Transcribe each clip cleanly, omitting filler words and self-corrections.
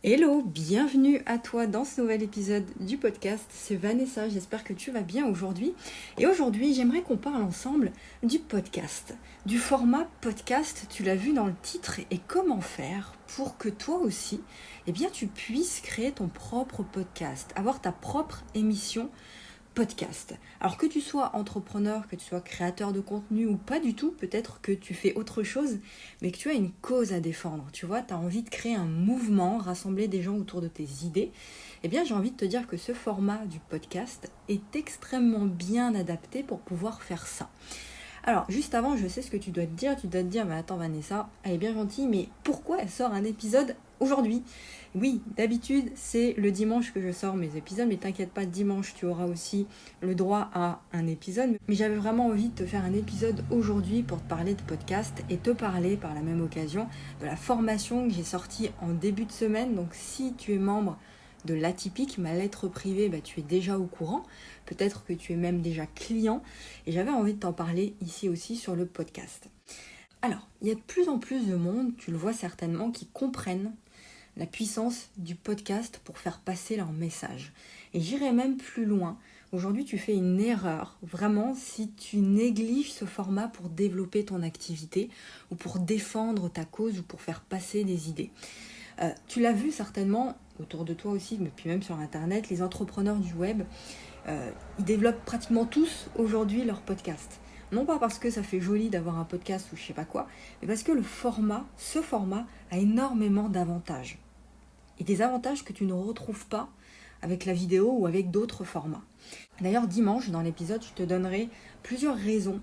Hello, bienvenue à toi dans ce nouvel épisode du podcast. C'est Vanessa, j'espère que tu vas bien aujourd'hui. Et aujourd'hui, j'aimerais qu'on parle ensemble du podcast, du format podcast, tu l'as vu dans le titre, et comment faire pour que toi aussi, tu puisses créer ton propre podcast, avoir ta propre émission podcast. Alors que tu sois entrepreneur, que tu sois créateur de contenu ou pas du tout, peut-être que tu fais autre chose, mais que tu as une cause à défendre, tu vois, tu as envie de créer un mouvement, rassembler des gens autour de tes idées, j'ai envie de te dire que ce format du podcast est extrêmement bien adapté pour pouvoir faire ça. Alors, juste avant, je sais ce que tu dois te dire. Tu dois te dire, mais attends Vanessa, elle est bien gentille, mais pourquoi elle sort un épisode aujourd'hui ? Oui, d'habitude, c'est le dimanche que je sors mes épisodes, mais t'inquiète pas, dimanche, tu auras aussi le droit à un épisode. Mais j'avais vraiment envie de te faire un épisode aujourd'hui pour te parler de podcast et te parler par la même occasion de la formation que j'ai sortie en début de semaine. Donc, si tu es membre de l'Atypique, ma lettre privée, tu es déjà au courant. Peut-être que tu es même déjà client. Et j'avais envie de t'en parler ici aussi sur le podcast. Alors, il y a de plus en plus de monde, tu le vois certainement, qui comprennent la puissance du podcast pour faire passer leur message. Et j'irai même plus loin. Aujourd'hui, tu fais une erreur, vraiment, si tu négliges ce format pour développer ton activité ou pour défendre ta cause ou pour faire passer des idées. Tu l'as vu certainement autour de toi aussi, mais puis même sur Internet, les entrepreneurs du web, ils développent pratiquement tous aujourd'hui leur podcast. Non pas parce que ça fait joli d'avoir un podcast ou je sais pas quoi, mais parce que ce format a énormément d'avantages. Et des avantages que tu ne retrouves pas avec la vidéo ou avec d'autres formats. D'ailleurs, dimanche, dans l'épisode, je te donnerai plusieurs raisons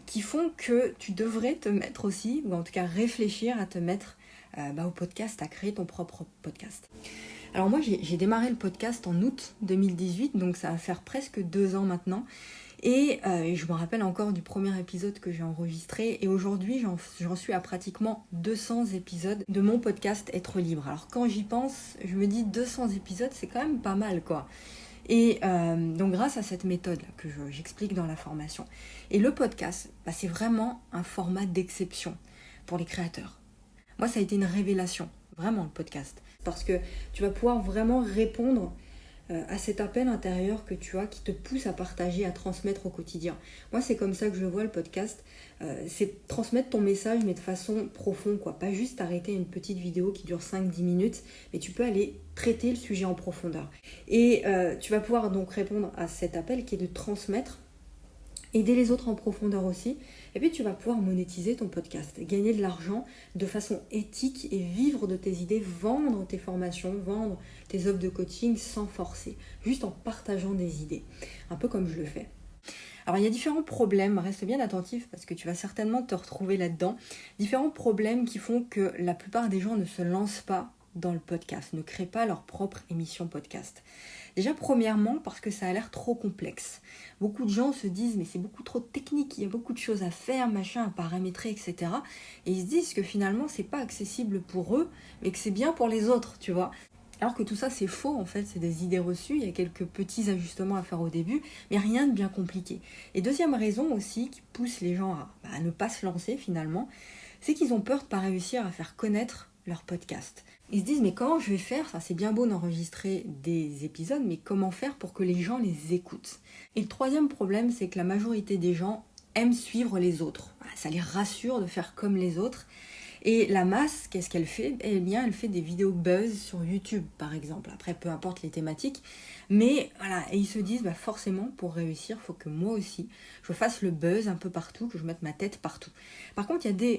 qui font que tu devrais te mettre aussi, ou en tout cas réfléchir à te mettre au podcast, à créer ton propre podcast. Alors moi, j'ai démarré le podcast en août 2018, donc ça va faire presque 2 ans maintenant. Et je me rappelle encore du premier épisode que j'ai enregistré. Et aujourd'hui, j'en suis à pratiquement 200 épisodes de mon podcast Être Libre. Alors quand j'y pense, je me dis 200 épisodes, c'est quand même pas mal, quoi. Et donc grâce à cette méthode que j'explique dans la formation. Et le podcast, c'est vraiment un format d'exception pour les créateurs. Moi, ça a été une révélation, vraiment, le podcast. Parce que tu vas pouvoir vraiment répondre à cet appel intérieur que tu as qui te pousse à partager, à transmettre au quotidien. Moi, c'est comme ça que je vois le podcast. C'est transmettre ton message, mais de façon profonde, quoi. Pas juste arrêter une petite vidéo qui dure 5-10 minutes, mais tu peux aller traiter le sujet en profondeur. Et tu vas pouvoir donc répondre à cet appel qui est de transmettre, aider les autres en profondeur aussi, et puis tu vas pouvoir monétiser ton podcast, gagner de l'argent de façon éthique et vivre de tes idées, vendre tes formations, vendre tes offres de coaching sans forcer, juste en partageant des idées, un peu comme je le fais. Alors il y a différents problèmes, reste bien attentif parce que tu vas certainement te retrouver là-dedans, différents problèmes qui font que la plupart des gens ne se lancent pas dans le podcast, ne créent pas leur propre émission podcast. Déjà, premièrement, parce que ça a l'air trop complexe. Beaucoup de gens se disent, mais c'est beaucoup trop technique, il y a beaucoup de choses à faire, machin, à paramétrer, etc. Et ils se disent que finalement, c'est pas accessible pour eux, mais que c'est bien pour les autres, tu vois. Alors que tout ça, c'est faux, en fait, c'est des idées reçues, il y a quelques petits ajustements à faire au début, mais rien de bien compliqué. Et deuxième raison aussi, qui pousse les gens à ne pas se lancer, finalement, c'est qu'ils ont peur de ne pas réussir à faire connaître leur podcast. Ils se disent, mais comment je vais faire ? C'est bien beau d'enregistrer des épisodes, mais comment faire pour que les gens les écoutent ? Et le troisième problème, c'est que la majorité des gens aiment suivre les autres. Ça les rassure de faire comme les autres. Et la masse, qu'est-ce qu'elle fait ? Eh bien, elle fait des vidéos buzz sur YouTube, par exemple. Après, peu importe les thématiques. Mais voilà, et ils se disent, forcément, pour réussir, il faut que moi aussi, je fasse le buzz un peu partout, que je mette ma tête partout. Par contre, il y a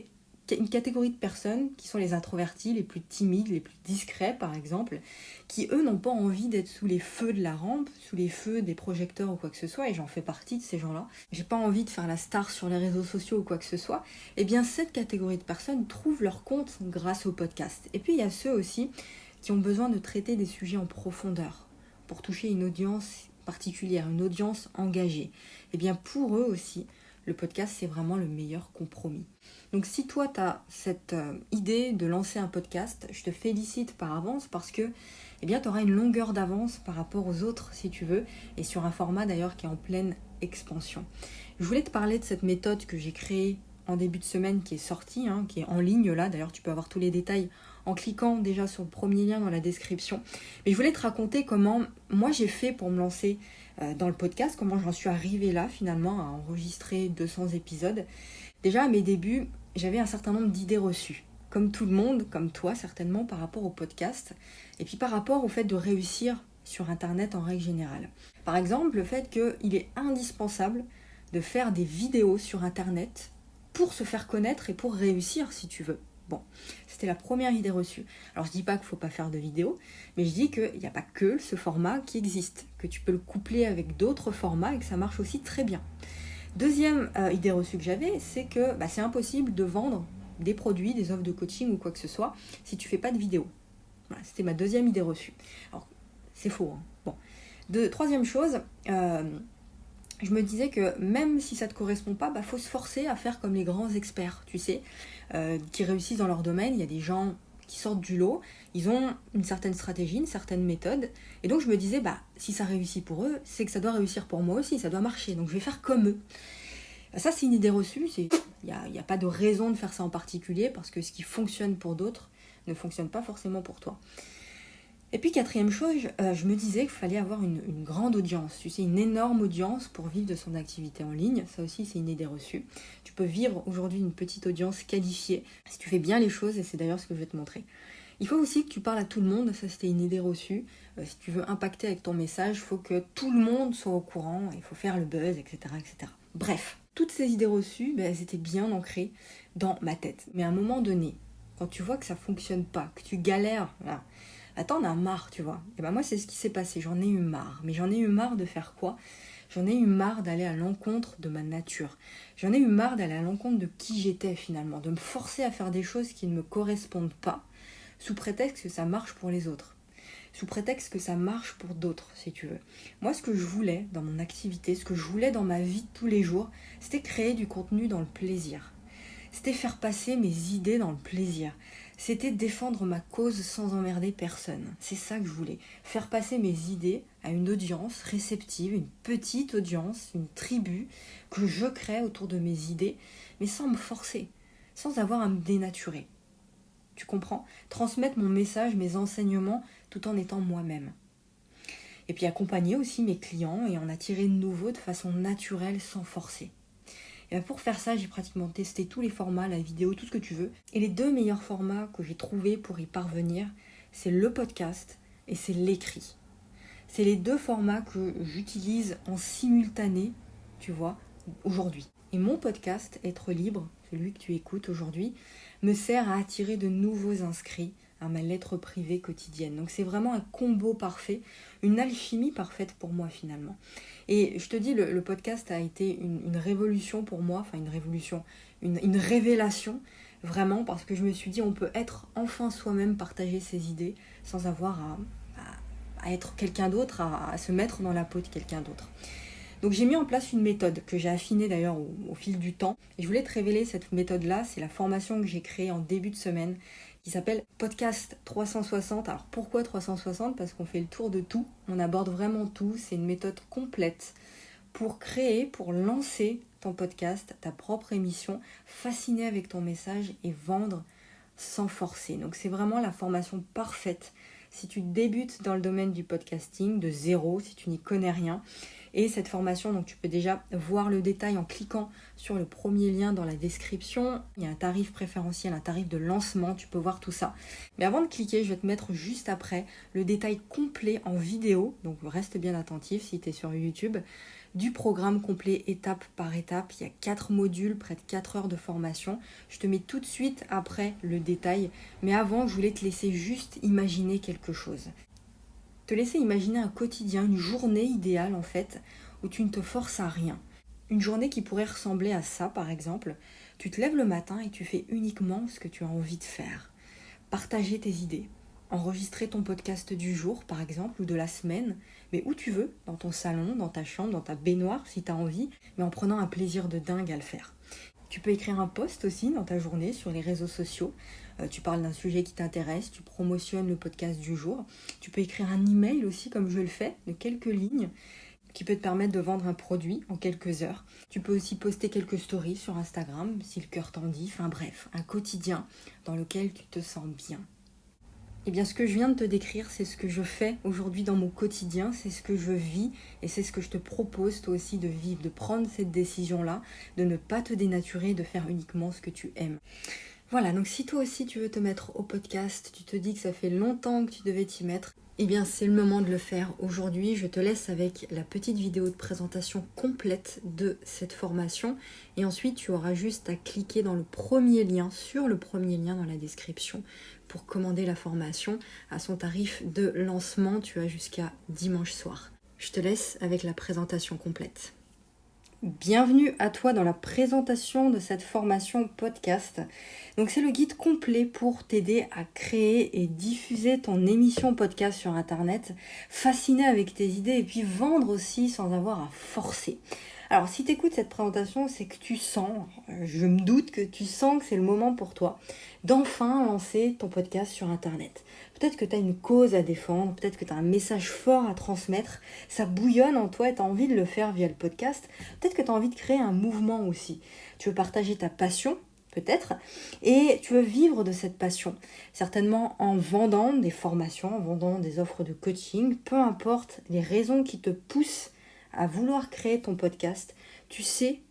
une catégorie de personnes qui sont les introvertis, les plus timides, les plus discrets par exemple, qui eux n'ont pas envie d'être sous les feux de la rampe, sous les feux des projecteurs ou quoi que ce soit, et j'en fais partie de ces gens-là. J'ai pas envie de faire la star sur les réseaux sociaux ou quoi que ce soit. Et bien cette catégorie de personnes trouvent leur compte grâce au podcast. Et puis il y a ceux aussi qui ont besoin de traiter des sujets en profondeur pour toucher une audience particulière, une audience engagée. Et bien pour eux aussi, le podcast, c'est vraiment le meilleur compromis. Donc si toi, tu as cette idée de lancer un podcast, je te félicite par avance parce que tu auras une longueur d'avance par rapport aux autres, si tu veux, et sur un format d'ailleurs qui est en pleine expansion. Je voulais te parler de cette méthode que j'ai créée en début de semaine qui est sorti, qui est en ligne là. D'ailleurs, tu peux avoir tous les détails en cliquant déjà sur le premier lien dans la description. Mais je voulais te raconter comment moi j'ai fait pour me lancer dans le podcast, comment j'en suis arrivée là finalement à enregistrer 200 épisodes. Déjà à mes débuts, j'avais un certain nombre d'idées reçues. Comme tout le monde, comme toi certainement, par rapport au podcast. Et puis par rapport au fait de réussir sur Internet en règle générale. Par exemple, le fait qu'il est indispensable de faire des vidéos sur Internet pour se faire connaître et pour réussir si tu veux. Bon, c'était la première idée reçue. Alors je dis pas qu'il ne faut pas faire de vidéos, mais je dis qu'il n'y a pas que ce format qui existe, que tu peux le coupler avec d'autres formats et que ça marche aussi très bien. Deuxième idée reçue que j'avais, c'est que c'est impossible de vendre des produits, des offres de coaching ou quoi que ce soit si tu ne fais pas de vidéo. Voilà, c'était ma deuxième idée reçue. Alors, c'est faux. Bon. Troisième chose, je me disais que même si ça ne te correspond pas, faut se forcer à faire comme les grands experts, tu sais, qui réussissent dans leur domaine. Il y a des gens qui sortent du lot, ils ont une certaine stratégie, une certaine méthode. Et donc je me disais, si ça réussit pour eux, c'est que ça doit réussir pour moi aussi, ça doit marcher. Donc je vais faire comme eux. Ça, c'est une idée reçue. Il n'y a pas de raison de faire ça en particulier parce que ce qui fonctionne pour d'autres ne fonctionne pas forcément pour toi. Et puis, quatrième chose, je me disais qu'il fallait avoir une grande audience. Tu sais, une énorme audience pour vivre de son activité en ligne. Ça aussi, c'est une idée reçue. Tu peux vivre aujourd'hui une petite audience qualifiée si tu fais bien les choses et c'est d'ailleurs ce que je vais te montrer. Il faut aussi que tu parles à tout le monde. Ça, c'était une idée reçue. Si tu veux impacter avec ton message, il faut que tout le monde soit au courant. Il faut faire le buzz, etc., etc. Bref. Toutes ces idées reçues, elles étaient bien ancrées dans ma tête. Mais à un moment donné, quand tu vois que ça ne fonctionne pas, que tu galères, t'en as marre, tu vois. Et moi, c'est ce qui s'est passé. J'en ai eu marre. Mais j'en ai eu marre de faire quoi ? J'en ai eu marre d'aller à l'encontre de ma nature. J'en ai eu marre d'aller à l'encontre de qui j'étais finalement. De me forcer à faire des choses qui ne me correspondent pas, sous prétexte que ça marche pour les autres. Sous prétexte que ça marche pour d'autres, si tu veux. Moi, ce que je voulais dans mon activité, ce que je voulais dans ma vie de tous les jours, c'était créer du contenu dans le plaisir. C'était faire passer mes idées dans le plaisir. C'était défendre ma cause sans emmerder personne. C'est ça que je voulais. Faire passer mes idées à une audience réceptive, une petite audience, une tribu que je crée autour de mes idées, mais sans me forcer, sans avoir à me dénaturer. Tu comprends ? Transmettre mon message, mes enseignements, tout en étant moi-même. Et puis accompagner aussi mes clients et en attirer de nouveaux de façon naturelle, sans forcer. Et pour faire ça, j'ai pratiquement testé tous les formats, la vidéo, tout ce que tu veux. Et les deux meilleurs formats que j'ai trouvés pour y parvenir, c'est le podcast et c'est l'écrit. C'est les deux formats que j'utilise en simultané, tu vois, aujourd'hui. Et mon podcast, Être Libre, celui que tu écoutes aujourd'hui, me sert à attirer de nouveaux inscrits à ma lettre privée quotidienne. Donc c'est vraiment un combo parfait, une alchimie parfaite pour moi finalement. Et je te dis, le podcast a été une révolution pour moi, enfin une révolution, une révélation vraiment, parce que je me suis dit on peut être enfin soi-même, partager ses idées sans avoir à être quelqu'un d'autre, à se mettre dans la peau de quelqu'un d'autre. Donc j'ai mis en place une méthode que j'ai affinée d'ailleurs au fil du temps. Et je voulais te révéler cette méthode-là, c'est la formation que j'ai créée en début de semaine qui s'appelle Podcast 360. Alors pourquoi 360 ? Parce qu'on fait le tour de tout, on aborde vraiment tout. C'est une méthode complète pour créer, pour lancer ton podcast, ta propre émission, fasciner avec ton message et vendre sans forcer. Donc c'est vraiment la formation parfaite si tu débutes dans le domaine du podcasting de zéro, si tu n'y connais rien. Et cette formation, donc tu peux déjà voir le détail en cliquant sur le premier lien dans la description. Il y a un tarif préférentiel, un tarif de lancement, tu peux voir tout ça. Mais avant de cliquer, je vais te mettre juste après le détail complet en vidéo. Donc reste bien attentif si tu es sur YouTube. Du programme complet étape par étape. Il y a 4 modules, près de 4 heures de formation. Je te mets tout de suite après le détail. Mais avant, je voulais te laisser juste imaginer quelque chose. Te laisser imaginer un quotidien, une journée idéale en fait, où tu ne te forces à rien. Une journée qui pourrait ressembler à ça par exemple. Tu te lèves le matin et tu fais uniquement ce que tu as envie de faire. Partager tes idées. Enregistrer ton podcast du jour par exemple ou de la semaine, mais où tu veux, dans ton salon, dans ta chambre, dans ta baignoire si tu as envie, mais en prenant un plaisir de dingue à le faire. Tu peux écrire un post aussi dans ta journée sur les réseaux sociaux. Tu parles d'un sujet qui t'intéresse, tu promotionnes le podcast du jour. Tu peux écrire un email aussi comme je le fais, de quelques lignes. qui peut te permettre de vendre un produit en quelques heures. Tu peux aussi poster quelques stories sur Instagram si le cœur t'en dit. Enfin bref, un quotidien dans lequel tu te sens bien. Eh bien, ce que je viens de te décrire, c'est ce que je fais aujourd'hui dans mon quotidien, c'est ce que je vis et c'est ce que je te propose toi aussi de vivre, de prendre cette décision-là, de ne pas te dénaturer, de faire uniquement ce que tu aimes. Voilà, donc si toi aussi tu veux te mettre au podcast, tu te dis que ça fait longtemps que tu devais t'y mettre, eh bien c'est le moment de le faire. Aujourd'hui, je te laisse avec la petite vidéo de présentation complète de cette formation et ensuite tu auras juste à cliquer dans le premier lien, sur le premier lien dans la description pour commander la formation à son tarif de lancement. Tu as jusqu'à dimanche soir. Je te laisse avec la présentation complète. Bienvenue à toi dans la présentation de cette formation podcast. Donc c'est le guide complet pour t'aider à créer et diffuser ton émission podcast sur internet, fasciner avec tes idées et puis vendre aussi sans avoir à forcer. Alors si tu écoutes cette présentation, c'est que tu sens, je me doute que tu sens que c'est le moment pour toi d'enfin lancer ton podcast sur internet. Peut-être que tu as une cause à défendre, peut-être que tu as un message fort à transmettre, ça bouillonne en toi et tu as envie de le faire via le podcast. Peut-être que tu as envie de créer un mouvement aussi. Tu veux partager ta passion, peut-être, et tu veux vivre de cette passion. Certainement en vendant des formations, en vendant des offres de coaching, peu importe les raisons qui te poussent à vouloir créer ton podcast, tu sais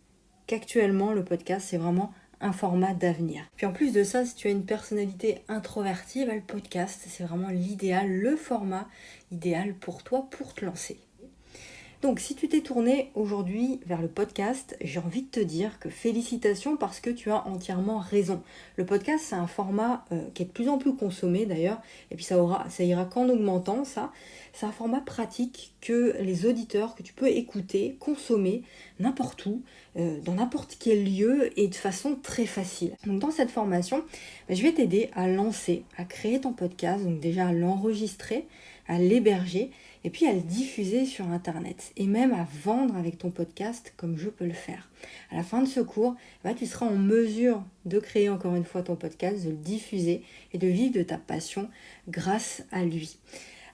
qu'actuellement le podcast c'est vraiment un format d'avenir. Puis en plus de ça, si tu as une personnalité introvertie, le podcast c'est vraiment l'idéal, le format idéal pour toi pour te lancer. Donc si tu t'es tourné aujourd'hui vers le podcast, j'ai envie de te dire que félicitations parce que tu as entièrement raison. Le podcast c'est un format qui est de plus en plus consommé d'ailleurs, et puis ça ira qu'en augmentant ça. C'est un format pratique que les auditeurs, que tu peux écouter, consommer n'importe où, dans n'importe quel lieu et de façon très facile. Donc dans cette formation, je vais t'aider à lancer, à créer ton podcast, donc déjà à l'enregistrer, à l'héberger et puis à le diffuser sur internet et même à vendre avec ton podcast comme je peux le faire. À la fin de ce cours, tu seras en mesure de créer encore une fois ton podcast, de le diffuser et de vivre de ta passion grâce à lui.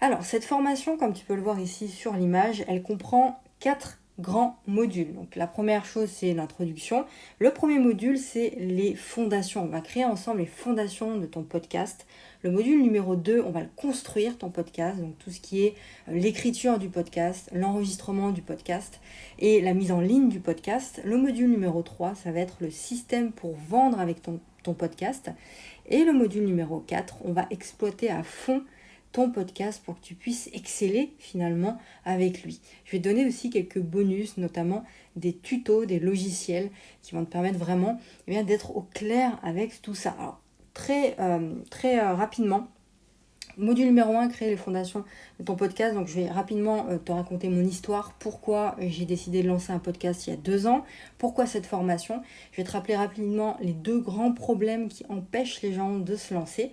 Alors cette formation, comme tu peux le voir ici sur l'image, elle comprend 4 grands modules. Donc la première chose c'est l'introduction. Le premier module c'est les fondations. On va créer ensemble les fondations de ton podcast. Le module numéro 2, on va le construire ton podcast, donc tout ce qui est l'écriture du podcast, l'enregistrement du podcast et la mise en ligne du podcast. Le module numéro 3, ça va être le système pour vendre avec ton podcast. Et le module numéro 4, on va exploiter à fond ton podcast pour que tu puisses exceller finalement avec lui. Je vais te donner aussi quelques bonus, notamment des tutos, des logiciels qui vont te permettre vraiment d'être au clair avec tout ça. Alors, très rapidement, module numéro 1, créer les fondations de ton podcast. Donc je vais rapidement te raconter mon histoire, pourquoi j'ai décidé de lancer un podcast il y a 2 ans, pourquoi cette formation. Je vais te rappeler rapidement les 2 grands problèmes qui empêchent les gens de se lancer.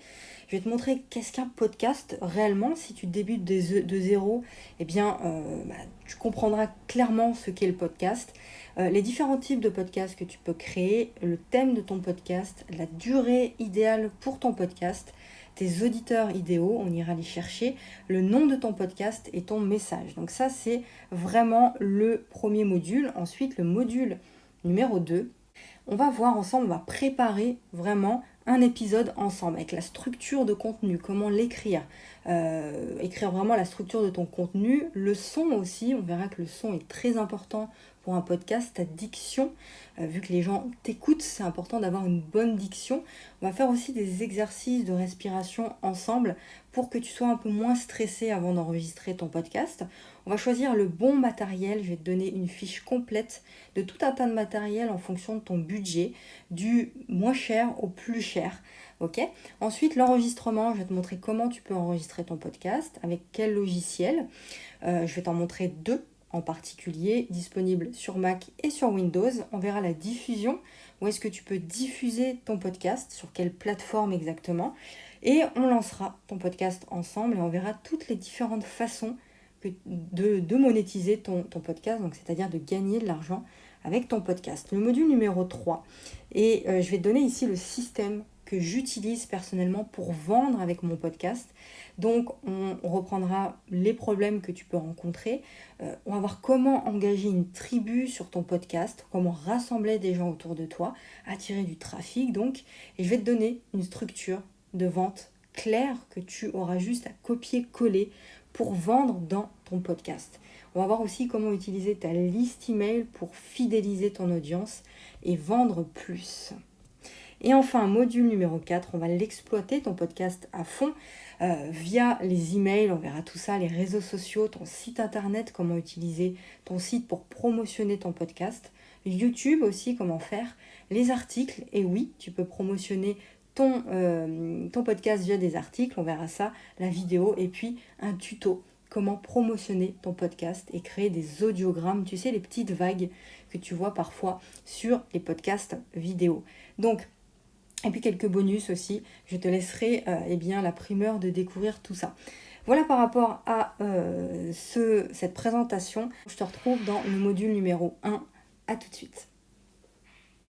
Je vais te montrer qu'est-ce qu'un podcast réellement. Si tu débutes de zéro, tu comprendras clairement ce qu'est le podcast. Les différents types de podcasts que tu peux créer, le thème de ton podcast, la durée idéale pour ton podcast, tes auditeurs idéaux, on ira les chercher, le nom de ton podcast et ton message. Donc ça, c'est vraiment le premier module. Ensuite, le module numéro 2, on va voir ensemble, on va préparer vraiment un épisode ensemble avec la structure de contenu, comment l'écrire, écrire vraiment la structure de ton contenu, le son aussi, on verra que le son est très important pour un podcast, ta diction, vu que les gens t'écoutent, c'est important d'avoir une bonne diction. On va faire aussi des exercices de respiration ensemble pour que tu sois un peu moins stressé avant d'enregistrer ton podcast. On va choisir le bon matériel, je vais te donner une fiche complète de tout un tas de matériel en fonction de ton budget, du moins cher au plus cher. Ok. Ensuite, l'enregistrement, je vais te montrer comment tu peux enregistrer ton podcast, avec quel logiciel. Je vais t'en montrer 2 en particulier, disponibles sur Mac et sur Windows. On verra la diffusion, où est-ce que tu peux diffuser ton podcast, sur quelle plateforme exactement. Et on lancera ton podcast ensemble et on verra toutes les différentes façons de monétiser ton podcast, donc c'est-à-dire de gagner de l'argent avec ton podcast. Le module numéro 3, et je vais te donner ici le système que j'utilise personnellement pour vendre avec mon podcast. Donc on reprendra les problèmes que tu peux rencontrer. On va voir comment engager une tribu sur ton podcast, comment rassembler des gens autour de toi, attirer du trafic donc. Et je vais te donner une structure de vente claire que tu auras juste à copier-coller pour vendre dans ton podcast. On va voir aussi comment utiliser ta liste email pour fidéliser ton audience et vendre plus. Et enfin, module numéro 4, on va l'exploiter, ton podcast à fond, via les emails, on verra tout ça, les réseaux sociaux, ton site internet, comment utiliser ton site pour promotionner ton podcast, YouTube aussi, comment faire, les articles, et oui, tu peux promotionner ton podcast via des articles, on verra ça, la vidéo, et puis un tuto, comment promotionner ton podcast et créer des audiogrammes, tu sais, les petites vagues que tu vois parfois sur les podcasts vidéo. Donc, et puis quelques bonus aussi, je te laisserai la primeur de découvrir tout ça. Voilà par rapport à cette présentation. Je te retrouve dans le module numéro 1. À tout de suite.